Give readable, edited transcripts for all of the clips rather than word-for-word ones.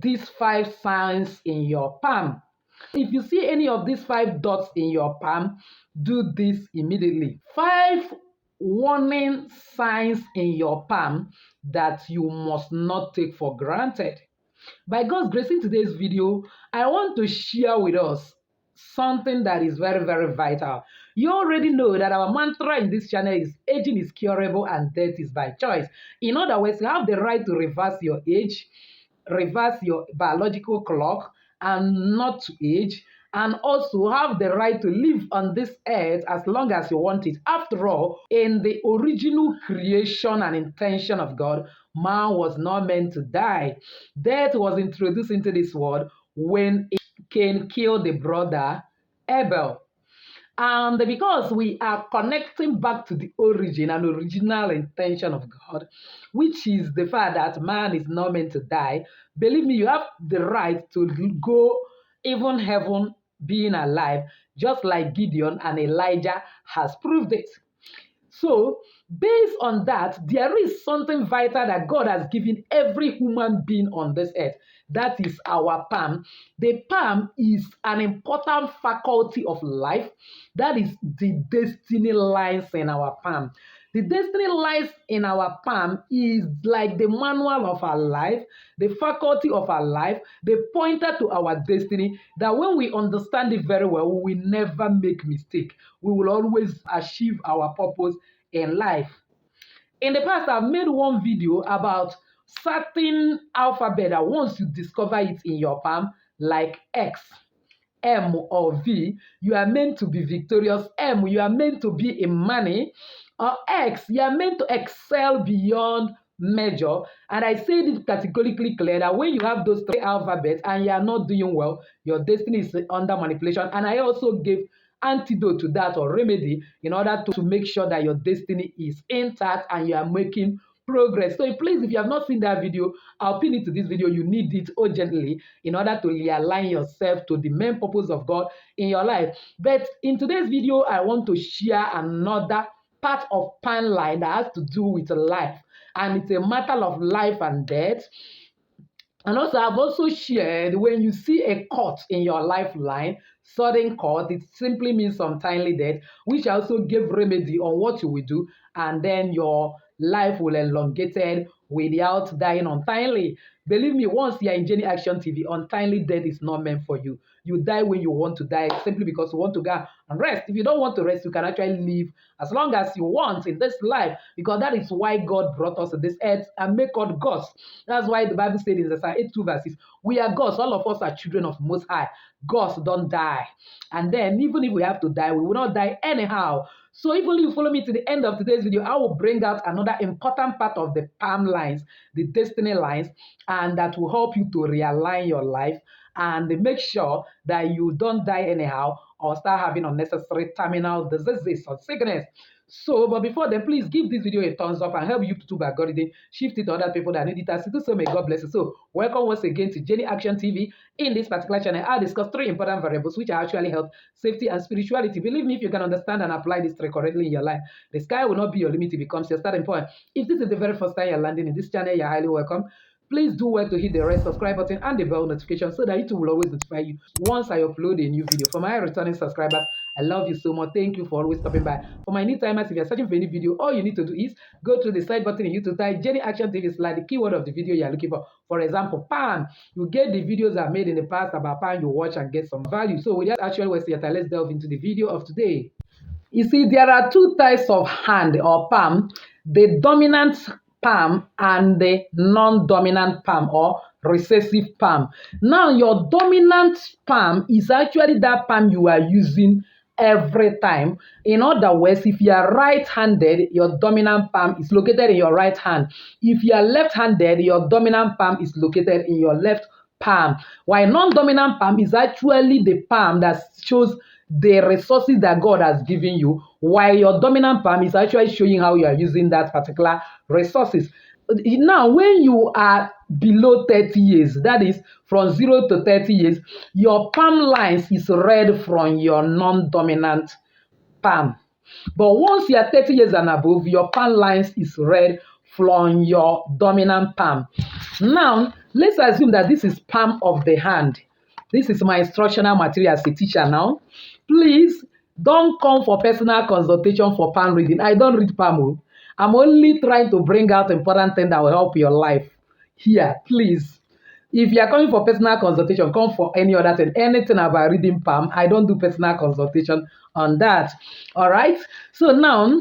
get these 5 signs in your palm. If you see any of these 5 dots in your palm, do this immediately. 5 warning signs in your palm that you must not take for granted. By God's grace, in today's video, I want to share with us something that is very, very vital. You already know that our mantra in this channel is aging is curable and death is by choice. In other words, you have the right to reverse your age, reverse your biological clock, and not to age, and also have the right to live on this earth as long as you want it. After all, in the original creation and intention of God, man was not meant to die. Death was introduced into this world when Cain killed the brother Abel. And because we are connecting back to the origin and original intention of God, which is the fact that man is not meant to die, believe me, you have the right to go even heaven being alive, just like Gideon and Elijah has proved it. So, based on that, there is something vital that God has given every human being on this earth. That is our palm. The palm is an important faculty of life. That is the destiny lies in our palm. The destiny lies in our palm is like the manual of our life, the faculty of our life, the pointer to our destiny, that when we understand it very well, we will never make mistake. We will always achieve our purpose in life. In the past, I've made one video about certain alphabet that once you discover it in your palm, like X, M, or V, you are meant to be victorious. M, you are meant to be in money. Or X, you are meant to excel beyond measure. And I said it categorically clear that when you have those 3 alphabets and you are not doing well, your destiny is under manipulation. And I also gave antidote to that, or remedy, in order to make sure that your destiny is intact and you are making progress. So please, if you have not seen that video, I'll pin it to this video. You need it urgently in order to realign yourself to the main purpose of God in your life. But in today's video, I want to share another part of palm line that has to do with life, and it's a matter of life and death. And also, I've also shared when you see a cut in your lifeline, sudden cut, it simply means untimely death, which also gave remedy on what you will do, and then your life will elongated without dying untimely. Believe me, once you are in Jenny Action TV, untimely death is not meant for you. You die when you want to die, simply because you want to go and rest. If you don't want to rest, you can actually live as long as you want in this life, because that is why God brought us to this earth and make us gods. That's why the Bible said in Isaiah 8:2 verses, we are gods. All of us are children of Most High. Gods don't die. And then even if we have to die, we will not die anyhow. So if only you follow me to the end of today's video, I will bring out another important part of the palm lines, the destiny lines, and that will help you to realign your life and make sure that you don't die anyhow or start having unnecessary terminal diseases or sickness. So, but before then, please give this video a thumbs up and help YouTube algorithm shift it to other people that need it as to do so. May God bless you. So, welcome once again to Jenny Action TV. In this particular channel, I'll discuss 3 important variables which are actually health, safety, and spirituality. Believe me, if you can understand and apply these 3 correctly in your life, the sky will not be your limit. It becomes your starting point. If this is the very first time you're landing in this channel, you're highly welcome. Please do well to hit the red subscribe button and the bell notification so that YouTube will always notify you once I upload a new video. For my returning subscribers, I love you so much. Thank you for always stopping by. For my new timers, if you're searching for any video, all you need to do is go to the side button in YouTube, type Jenny Action TV / the keyword of the video you're looking for. For example, palm. You get the videos I've made in the past about palm, you watch and get some value. So without actually wasting your time, let's delve into the video of today. You see, there are 2 types of hand or palm. The dominant palm and the non-dominant palm or recessive palm. Now, your dominant palm is actually that palm you are using every time. In other words, if you are right-handed, your dominant palm is located in your right hand. If you are left-handed, your dominant palm is located in your left palm. While non-dominant palm is actually the palm that shows the resources that God has given you, while your dominant palm is actually showing how you are using that particular resources. Now, when you are below 30 years, that is from 0 to 30 years, your palm lines is red from your non-dominant palm. But once you are 30 years and above, your palm lines is red from your dominant palm. Now, let's assume that this is palm of the hand. This is my instructional material as a teacher now. Please don't come for personal consultation for palm reading. I don't read palm. I'm only trying to bring out important things that will help your life. Here, please. If you are coming for personal consultation, come for any other thing. Anything about reading palm, I don't do personal consultation on that. All right. So now,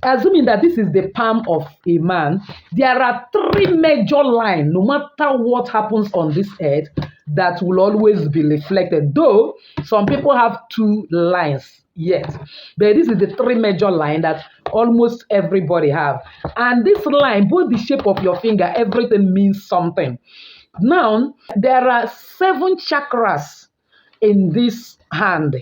assuming that this is the palm of a man, there are three major lines, no matter what happens on this earth, that will always be reflected. Though some people have two lines, yes, but this is the three major line that almost everybody have. And this line, both the shape of your finger, everything means something. Now, there are 7 chakras in this hand.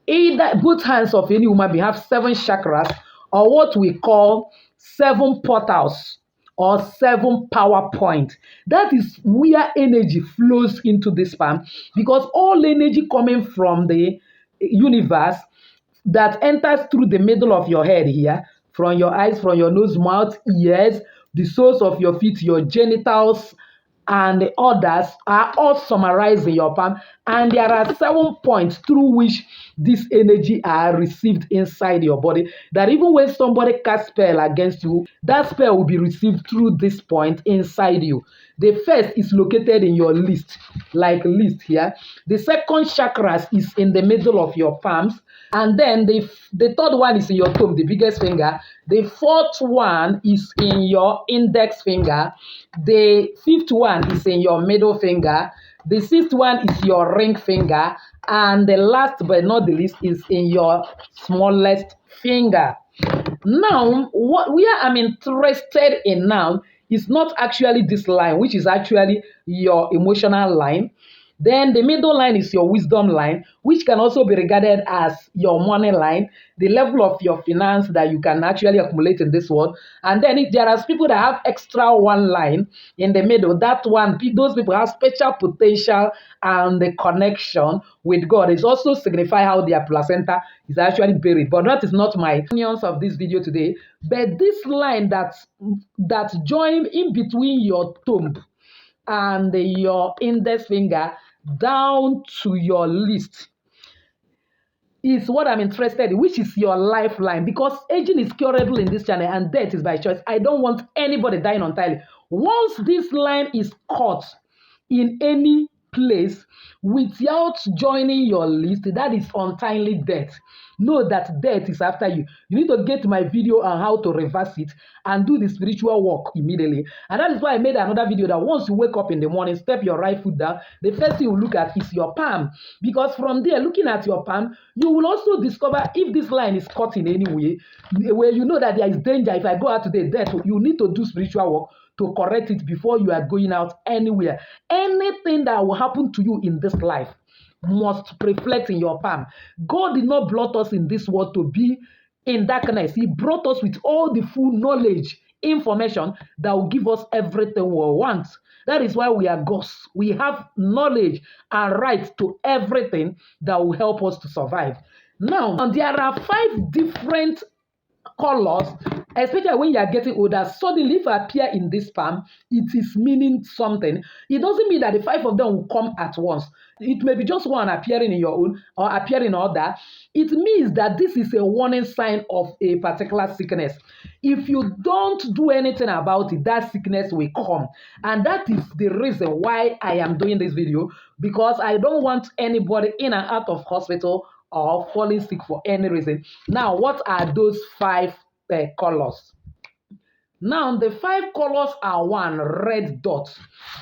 Either both hands of any woman may have 7 chakras, or what we call 7 portals or 7 power points. That is where energy flows into this palm, because all energy coming from the universe that enters through the middle of your head here, from your eyes, from your nose, mouth, ears, the soles of your feet, your genitals, and the others are all summarized in your palm. And there are 7 points through which this energy are received inside your body, that even when somebody casts spell against you, that spell will be received through this point inside you. The first is located in your list, like list here. The second chakras is in the middle of your palms. And then the third one is in your thumb, the biggest finger. The fourth one is in your index finger. The fifth one is in your middle finger. The sixth one is your ring finger. And the last but not the least is in your smallest finger. Now, where I'm interested in now is not actually this line, which is actually your emotional line. Then the middle line is your wisdom line, which can also be regarded as your money line, the level of your finance that you can actually accumulate in this world. And then there are people that have extra one line in the middle. That one, those people have special potential and the connection with God. It's also signify how their placenta is actually buried. But that is not my opinions of this video today. But this line that join in between your thumb and your index finger down to your list is what I'm interested in, which is your lifeline, because aging is curable in this channel and death is by choice. I don't want anybody dying untimely. Once this line is caught in any place without joining your list, that is untimely death. Know that death is after you. You need to get my video on how to reverse it and do the spiritual work immediately. And that is why I made another video that once you wake up in the morning, step your right foot down, the first thing you look at is your palm. Because from there, looking at your palm, you will also discover if this line is cut in any way, where you know that there is danger. If I go out today, death, you need to do spiritual work to correct it before you are going out anywhere. Anything that will happen to you in this life must reflect in your palm. God did not blot us in this world to be in darkness. He brought us with all the full knowledge, information that will give us everything we want. That is why we are ghosts. We have knowledge and right to everything that will help us to survive. Now, there are 5 different colors, especially when you are getting older. Suddenly, if appear in this palm, it is meaning something. It doesn't mean that the 5 of them will come at once. It may be just one appearing in your own or appearing in other. It means that this is a warning sign of a particular sickness. If you don't do anything about it, that sickness will come. And that is the reason why I am doing this video, because I don't want anybody in and out of hospital or falling sick for any reason. Now, what are those 5 colors? Now, the 5 colors are 1, red dot.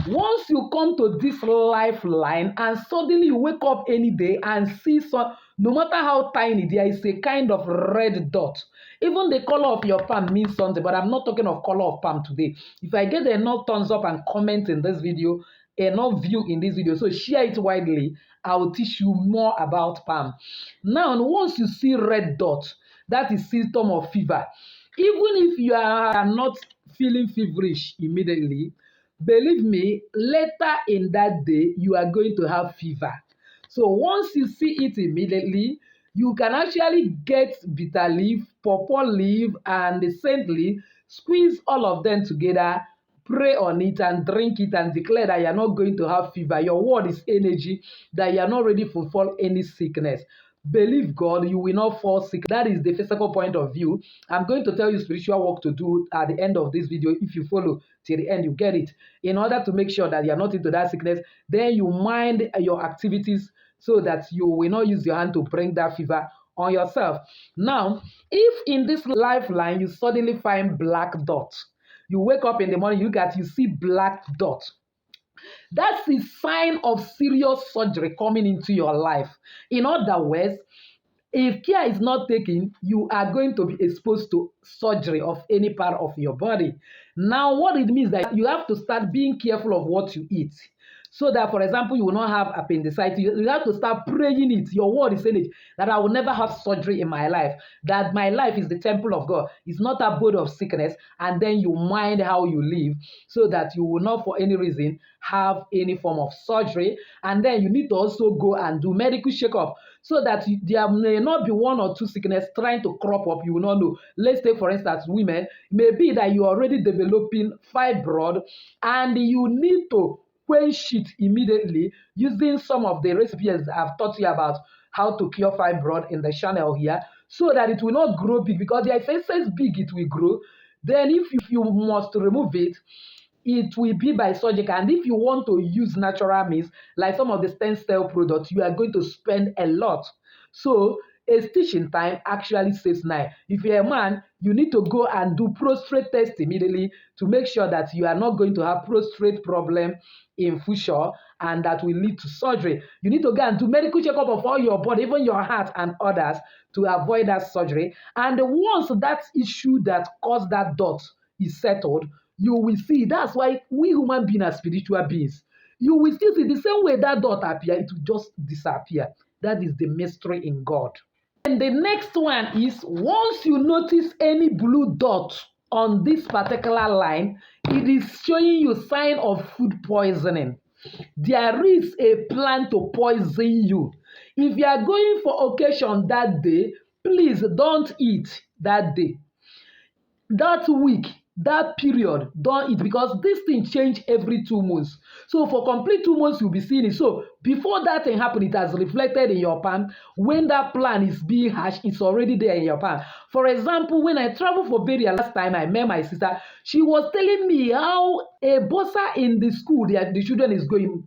Once you come to this lifeline and suddenly you wake up any day and see some, no matter how tiny, there is a kind of red dot. Even the color of your palm means something, but I'm not talking of color of palm today. If I get enough thumbs up and comment in this video, enough view in this video, so share it widely, I will teach you more about palm. Now, once you see red dot, that is symptom of fever. Even if you are not feeling feverish immediately, believe me, later in that day, you are going to have fever. So once you see it immediately, you can actually get bitter leaf, pawpaw leaf, and the scent leaf, Squeeze all of them together, pray on it and drink it and declare that you are not going to have fever. Your word is energy, that you are not ready to fall any sickness. Believe God, you will not fall sick. That is the physical point of view. I'm going to tell you spiritual work to do at the end of this video. If you follow till the end, you get it. In order to make sure that you're not into that sickness, then you mind your activities so that you will not use your hand to bring that fever on yourself. Now, if in this lifeline you suddenly find black dot, you wake up in the morning, you see black dot. That's a sign of serious surgery coming into your life. In other words, if care is not taken, you are going to be exposed to surgery of any part of your body. Now, what it means that you have to start being careful of what you eat. So that, for example, you will not have appendicitis. You have to start praying it. Your word is saying it, that I will never have surgery in my life. That my life is the temple of God. It's not a abode of sickness. And then you mind how you live so that you will not for any reason have any form of surgery. And then you need to also go and do medical checkup so that there may not be one or two sickness trying to crop up. You will not know. Let's take, for instance, women. Maybe that you're already developing fibroid and you need to quench it immediately using some of the recipes I've taught you about how to cure fibroid in the channel here, so that it will not grow big, because there is a size big it will grow. Then if you must remove it, it will be by surgical. And if you want to use natural means, like some of the stem cell products, you are going to spend a lot. So a stitch in time actually saves 9. If you're a man, you need to go and do prostate test immediately to make sure that you are not going to have prostate problem in future, and that will lead to surgery. You need to go and do medical checkup of all your body, even your heart and others, to avoid that surgery. And once that issue that caused that dot is settled, you will see. That's why we human beings are spiritual beings. You will still see the same way that dot appear, it will just disappear. That is the mystery in God. And the next one is, once you notice any blue dot on this particular line, it is showing you sign of food poisoning. There is a plan to poison you. If you are going for occasion that day, please don't eat that day. That week, that period, don't eat, because this thing change every 2 months. So for complete 2 months, you'll be seeing it. So before that thing happen, it has reflected in your palm. When that plan is being hatched, it's already there in your palm. For example, when I traveled for burial last time, I met my sister. She was telling me how a bossa in the school, the children is going,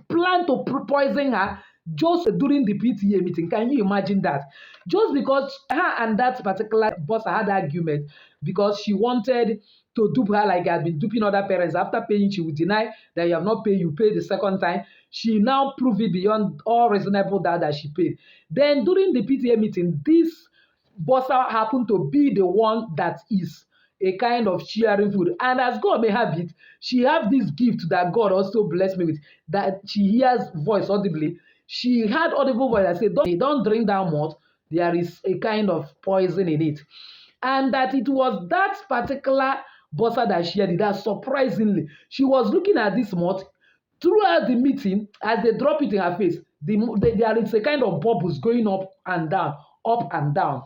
plan to poison her just during the PTA meeting. Can you imagine that? Just because her and that particular boss had argument because she wanted to dupe her like I had been duping other parents. After paying, she would deny that you have not paid, you pay the second time. She now proved it beyond all reasonable doubt that she paid. Then during the PTA meeting, this boss happened to be the one that is a kind of sharing food. And as God may have it, she have this gift that God also blessed me with, that she hears voice audibly. She had audible voice that said, don't drink that much. There is a kind of poison in it. And that it was that particular bossa that she had it, that surprisingly, she was looking at this mouth throughout the meeting. As they drop it in her face, there is a kind of bubbles going up and down, up and down.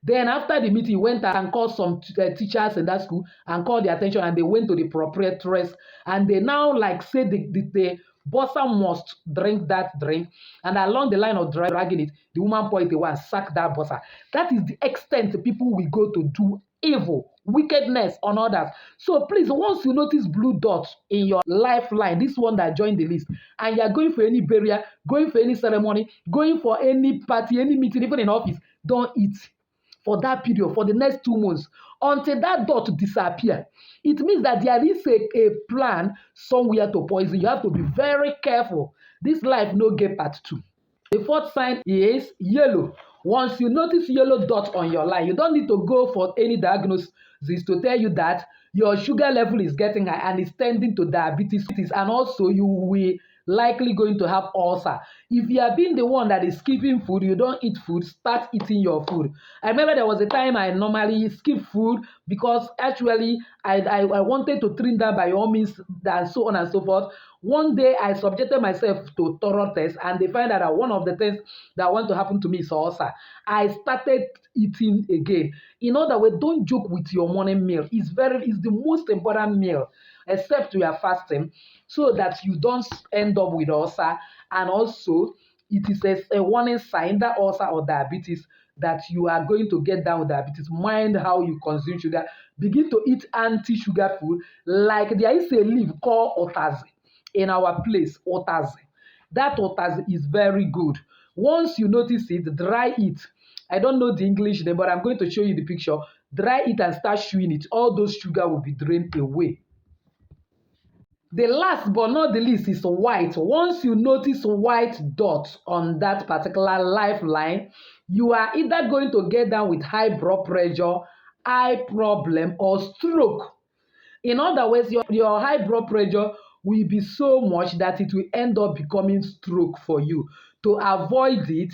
Then after the meeting, went and called some teachers in that school and called their attention, and they went to the proprietress, and they now like say the bossa must drink that drink, and along the line of dragging it, the woman pointed away and sacked that bossa. That is the extent people will go to do evil, wickedness on others. So please, once you notice blue dots in your lifeline, this one that joined the list, and you're going for any burial, going for any ceremony, going for any party, any meeting, even in office, don't eat for that period, for the next 2 months, until that dot disappear. It means that there is a plan somewhere to poison. You have to be very careful. This life no get part 2. The fourth sign is yellow. Once you notice yellow dot on your line, you don't need to go for any diagnosis to tell you that your sugar level is getting high and is tending to diabetes. And also you will likely going to have ulcer. If you are being the one that is skipping food, you don't eat food, start eating your food. I remember there was a time I normally skip food because actually I wanted to trim that by all means and so on and so forth. One day I subjected myself to thorough test and they find out that one of the things that want to happen to me is ulcer. I started eating again. In other words, don't joke with your morning meal. It's the most important meal, except you are fasting, so that you don't end up with ulcer. And also, it is a warning sign that ulcer or diabetes that you are going to get down with diabetes. Mind how you consume sugar. Begin to eat anti-sugar food. Like there is a leaf called otazi in our place, otazi. That otazi is very good. Once you notice it, dry it. I don't know the English name, but I'm going to show you the picture. Dry it and start chewing it. All those sugar will be drained away. The last but not the least is white. Once you notice white dots on that particular lifeline, you are either going to get down with high blood pressure, eye problem, or stroke. In other words, your high blood pressure will be so much that it will end up becoming stroke for you. To avoid it,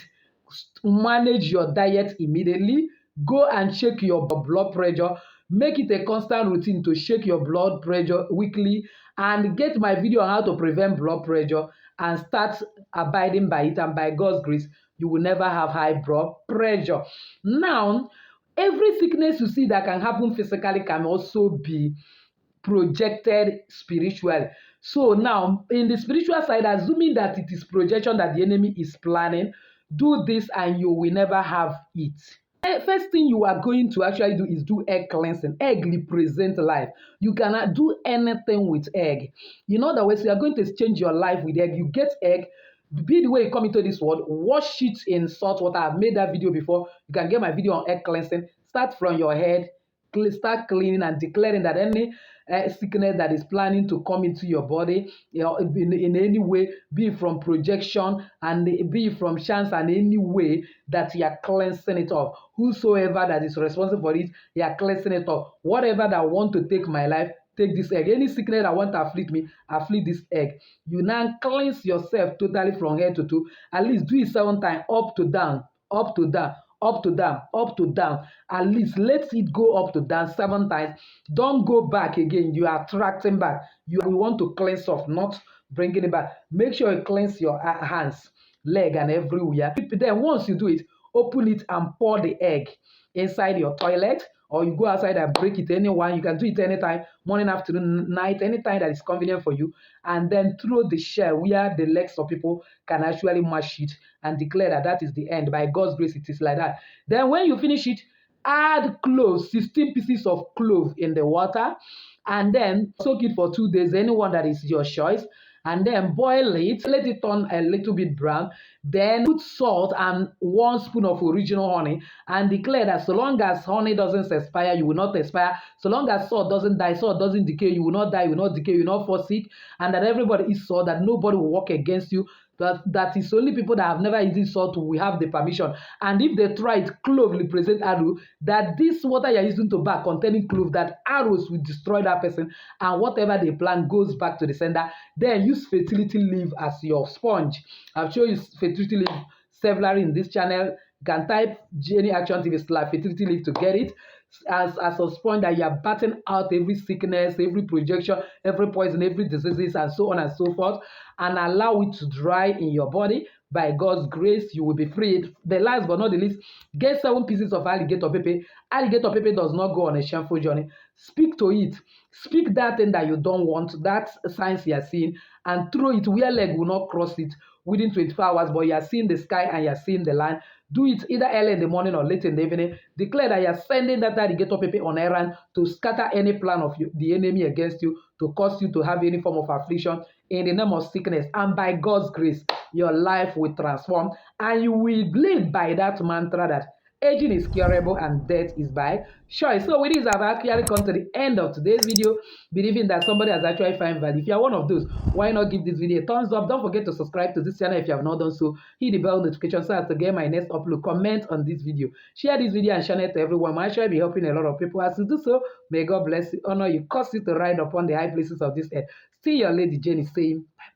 manage your diet immediately. Go and check your blood pressure. Make it a constant routine to check your blood pressure weekly and get my video on how to prevent blood pressure and start abiding by it. And by God's grace, you will never have high blood pressure. Now, every sickness you see that can happen physically can also be projected spiritually. So now, in the spiritual side, assuming that it is projection that the enemy is planning, do this and you will never have it. First thing you are going to actually do is do egg cleansing. Egg represents life. You cannot do anything with egg. In other words, you are going to exchange your life with egg. You get egg, be the way you come into this world, wash it in salt water. I've made that video before. You can get my video on egg cleansing. Start from your head, start cleaning and declaring that any sickness that is planning to come into your body, in any way, be it from projection and be it from chance, and any way that you are cleansing it off. Whosoever that is responsible for it, you are cleansing it off. Whatever that want to take my life, take this egg. Any sickness that want to afflict me, afflict this egg. You now cleanse yourself totally from head to toe. At least do it 7 times, up to down, up to down, up to down, up to down. At least let it go up to down 7 times. Don't go back again. You are attracting back. You want to cleanse off, not bringing it back. Make sure you cleanse your hands, leg, and everywhere. Then once you do it, open it and pour the egg inside your toilet, or you go outside and break it anyone. You can do it anytime, morning, afternoon, night, anytime that is convenient for you. And then throw the shell where the legs of people can actually mash it and declare that that is the end. By God's grace, it is like that. Then when you finish it, add cloves, 16 pieces of clove in the water, and then soak it for 2 days, anyone that is your choice. And then boil it, let it turn a little bit brown. Then put salt and 1 spoon of original honey and declare that so long as honey doesn't expire, you will not expire. So long as salt doesn't die, salt doesn't decay, you will not die, you will not decay, you will not fall sick. And that everybody is salt, that nobody will work against you. That is only people that have never eaten salt will have the permission. And if they try it, clove represent arrow, that this water you're using to bath containing clove, that arrows will destroy that person, and whatever they plant goes back to the sender. Then use fertility leaf as your sponge. I've shown you fertility leaf several in this channel. You can type Jenny Action TV / fertility leaf to get it. As a sponge that you are batting out every sickness, every projection, every poison, every diseases, and so on and so forth, and allow it to dry in your body. By God's grace, you will be freed. The last but not the least, get 7 pieces of alligator pepper. Alligator pepper does not go on a shameful journey. Speak to it. Speak that thing that you don't want, that signs you are seeing, and throw it where leg will not cross it within 24 hours, but you are seeing the sky and you are seeing the land. Do it either early in the morning or late in the evening. Declare that you are sending that alligator pepper on errand to scatter any plan of the enemy against you, to cause you to have any form of affliction in the name of sickness. And by God's grace, your life will transform, and you will live by that mantra that aging is curable and death is by choice. So with this, I've actually come to the end of today's video, believing that somebody has actually found value. If you are one of those, why not give this video a thumbs up? Don't forget to subscribe to this channel if you have not done so. Hit the bell notification so as to get my next upload. Comment on this video. Share this video and share it to everyone. I'm actually be helping a lot of people. As you do so, may God bless you, honor you, cause you to ride upon the high places of this earth. See your lady Jenny saying bye.